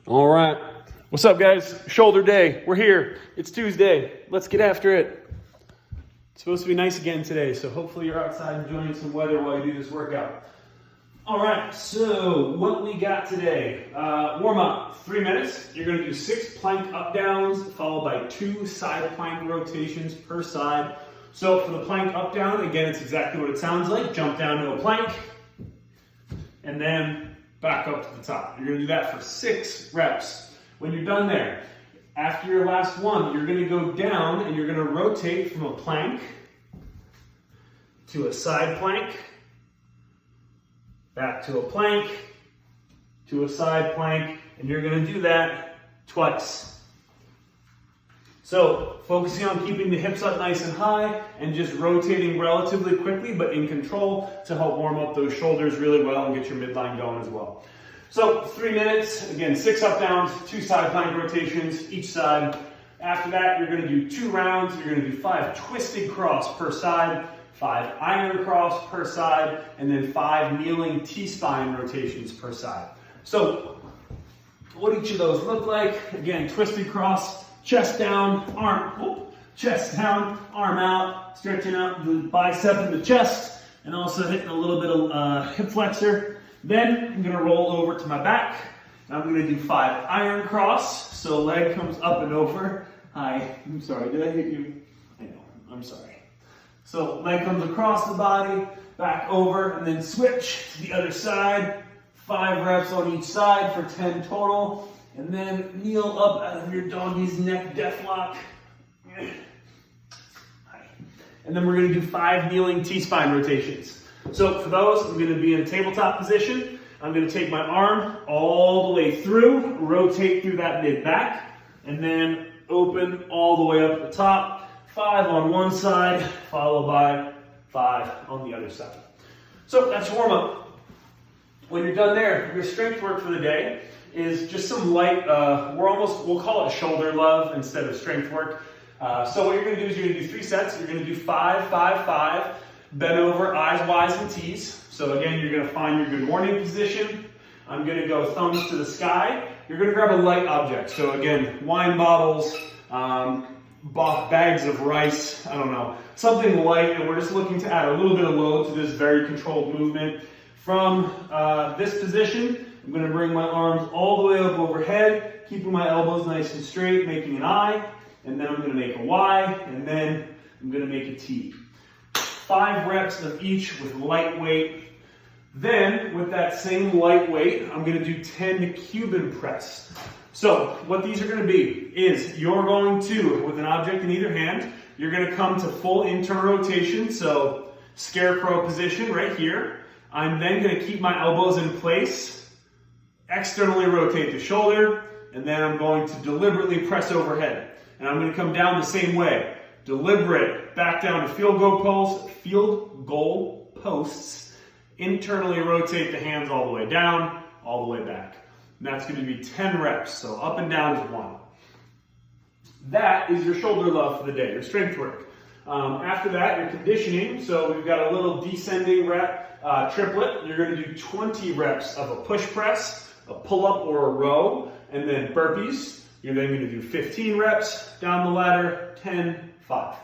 All right. What's up, guys? Shoulder day. We're here. It's Tuesday. Let's get after it. It's supposed to be nice again today, so hopefully you're outside enjoying some weather while you do this workout. All right, so what we got today. Warm up, 3 minutes. You're going to do 6 plank up downs, followed by 2 side plank rotations per side. So for the plank up down, again, it's exactly what it sounds like. Jump down to a plank, and then back up to the top. You're going to do that for 6 reps. When you're done there, after your last one, you're going to go down and you're going to rotate from a plank to a side plank, back to a plank, to a side plank, and you're going to do that twice. So focusing on keeping the hips up nice and high and just rotating relatively quickly but in control to help warm up those shoulders really well and get your midline going as well. So 3 minutes, again, 6 up downs, 2 side plank rotations each side. After that, you're going to do 2 rounds. You're going to do 5 twisted cross per side, 5 iron cross per side, and then 5 kneeling T-spine rotations per side. So what each of those look like, again, twisted cross, chest down, chest down, arm out, stretching out the bicep and the chest, and also hitting a little bit of hip flexor. Then I'm going to roll over to my back, and I'm going to do 5 iron cross, so leg comes up and over. I'm sorry, did I hit you? I know, I'm sorry. So leg comes across the body, back over, and then switch to the other side. 5 reps on each side for 10 total. And then kneel up out of your doggy's neck death lock. And then we're going to do 5 kneeling T-spine rotations. So for those, I'm going to be in a tabletop position. I'm going to take my arm all the way through, rotate through that mid-back, and then open all the way up at the top. 5 on one side, followed by 5 on the other side. So that's warm up. When you're done there, your strength work for the day is just some light, we'll call it shoulder love instead of strength work. So what you're going to do is you're going to do 3 sets. You're going to do 5, 5, 5. Bend over, eyes wide and T's. So again, you're going to find your good morning position. I'm going to go thumbs to the sky. You're going to grab a light object. So again, wine bottles, bags of rice, I don't know, something light, and we're just looking to add a little bit of load to this very controlled movement. From this position, I'm going to bring my arms all the way up overhead, keeping my elbows nice and straight, making an I, and then I'm going to make a Y, and then I'm going to make a T. 5 reps of each with light weight. Then, with that same light weight, I'm going to do 10 Cuban press. So, what these are going to be is you're going to, with an object in either hand, you're going to come to full internal rotation, so scarecrow position right here. I'm then going to keep my elbows in place, externally rotate the shoulder, and then I'm going to deliberately press overhead. And I'm going to come down the same way. Deliberate, back down to field goal posts, internally rotate the hands all the way down, all the way back. And that's going to be 10 reps, so up and down is 1. That is your shoulder love for the day, your strength work. After that, your conditioning, so we've got a little descending rep triplet. You're going to do 20 reps of a push press, a pull-up or a row, and then burpees. You're then going to do 15 reps down the ladder, 10, 5.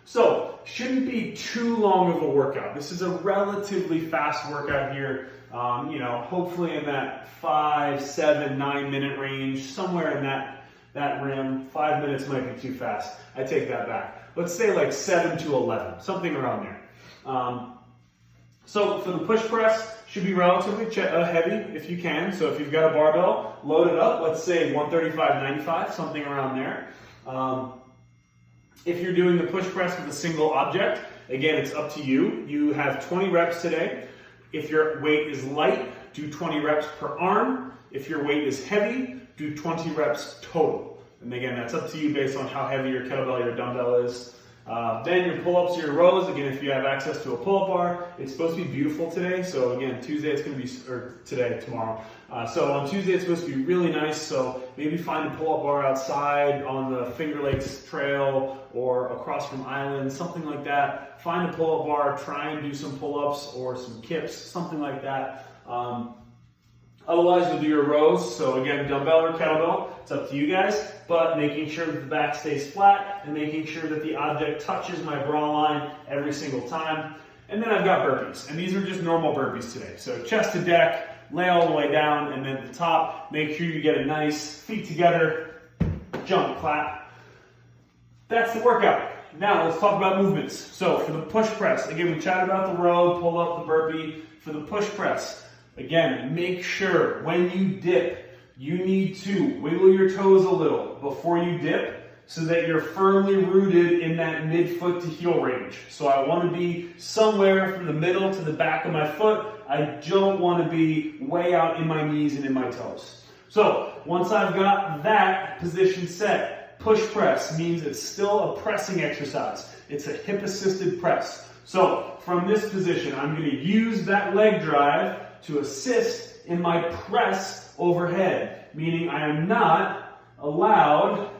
So, shouldn't be too long of a workout. This is a relatively fast workout here. Hopefully in that 5, 7, 9 minute range, somewhere in that rim. 5 minutes might be too fast. I take that back. Let's say like 7 to 11, something around there. So for the push press, should be relatively heavy if you can. So if you've got a barbell, load it up. Let's say 135/95, something around there. If you're doing the push press with a single object, again, it's up to you. You have 20 reps today. If your weight is light, do 20 reps per arm. If your weight is heavy, do 20 reps total. And again, that's up to you based on how heavy your kettlebell or your dumbbell is. Then your pull-ups or your rows, again, if you have access to a pull-up bar, it's supposed to be beautiful today. So again, Tuesday it's going to be, or today, tomorrow. So on Tuesday it's supposed to be really nice. So maybe find a pull-up bar outside on the Finger Lakes Trail or across from Island, something like that. Find a pull-up bar, try and do some pull-ups or some kips, something like that. Otherwise, you'll do your rows. So again, dumbbell or kettlebell, it's up to you guys, but making sure that the back stays flat and making sure that the object touches my bra line every single time. And then I've got burpees, and these are just normal burpees today. So chest to deck, lay all the way down, and then at the top, make sure you get a nice feet together, jump, clap. That's the workout. Now let's talk about movements. So for the push press, again, we chatted about the row, pull up, the burpee. For the push press, again, make sure when you dip, you need to wiggle your toes a little before you dip so that you're firmly rooted in that midfoot to heel range. So I want to be somewhere from the middle to the back of my foot. I don't want to be way out in my knees and in my toes. So once I've got that position set, push press means it's still a pressing exercise. It's a hip assisted press. So from this position, I'm going to use that leg drive to assist in my press overhead, meaning I am not allowed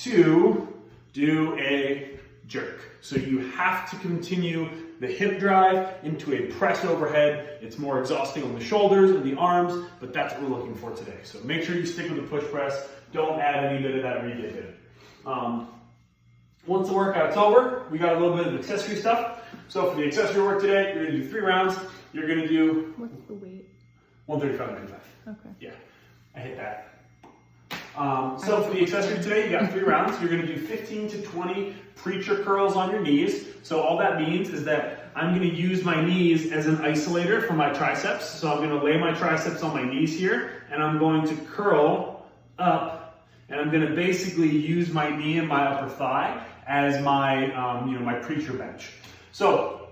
to do a jerk. So you have to continue the hip drive into a press overhead. It's more exhausting on the shoulders and the arms, but that's what we're looking for today. So make sure you stick with the push press. Don't add any bit of that re-dip in it. Once the workout's over, we got a little bit of accessory stuff. So for the accessory work today, you're going to do 3 rounds. You're going to do... What's the weight? 135.95. Okay. Yeah, I hit that. So for the accessory today, you got 3 rounds. You're going to do 15 to 20 preacher curls on your knees. So all that means is that I'm going to use my knees as an isolator for my triceps. So I'm going to lay my triceps on my knees here, and I'm going to curl up, and I'm going to basically use my knee and my upper thigh as my, my preacher bench. So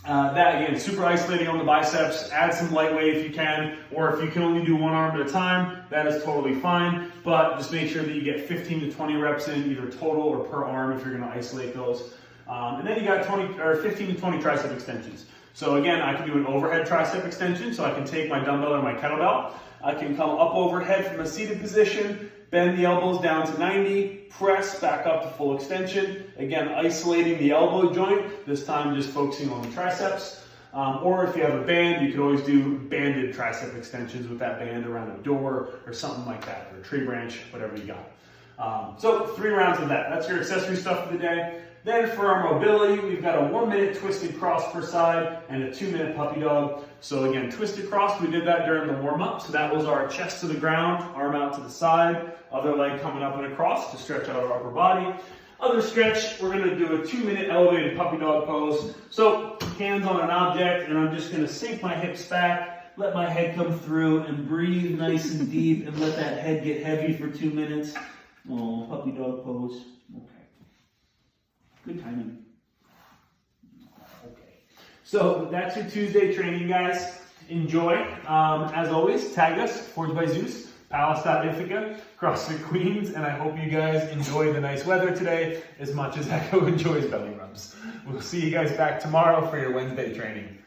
that again, super isolating on the biceps. Add some lightweight if you can, or if you can only do 1 arm at a time, that is totally fine. But just make sure that you get 15 to 20 reps in, either total or per arm if you're going to isolate those. And then you got 15 to 20 tricep extensions. So again, I can do an overhead tricep extension. So I can take my dumbbell or my kettlebell. I can come up overhead from a seated position, bend the elbows down to 90, press back up to full extension. Again, isolating the elbow joint, this time just focusing on the triceps. Or if you have a band, you can always do banded tricep extensions with that band around a door or something like that, or a tree branch, whatever you got. So 3 rounds of that. That's your accessory stuff for the day. Then for our mobility, we've got a 1-minute twisted cross per side and a 2-minute puppy dog. So again, twisted cross, we did that during the warm-up. So that was our chest to the ground, arm out to the side, other leg coming up and across to stretch out our upper body. Other stretch, we're going to do a 2-minute elevated puppy dog pose. So hands on an object, and I'm just going to sink my hips back, let my head come through, and breathe nice and deep, and let that head get heavy for 2 minutes. Oh, puppy dog pose. Okay. Good timing. Okay. So that's your Tuesday training, guys. Enjoy. As always, tag us, Forged by Zeus, Palace.Ithaca, CrossFit Queens, and I hope you guys enjoy the nice weather today as much as Echo enjoys belly rubs. We'll see you guys back tomorrow for your Wednesday training.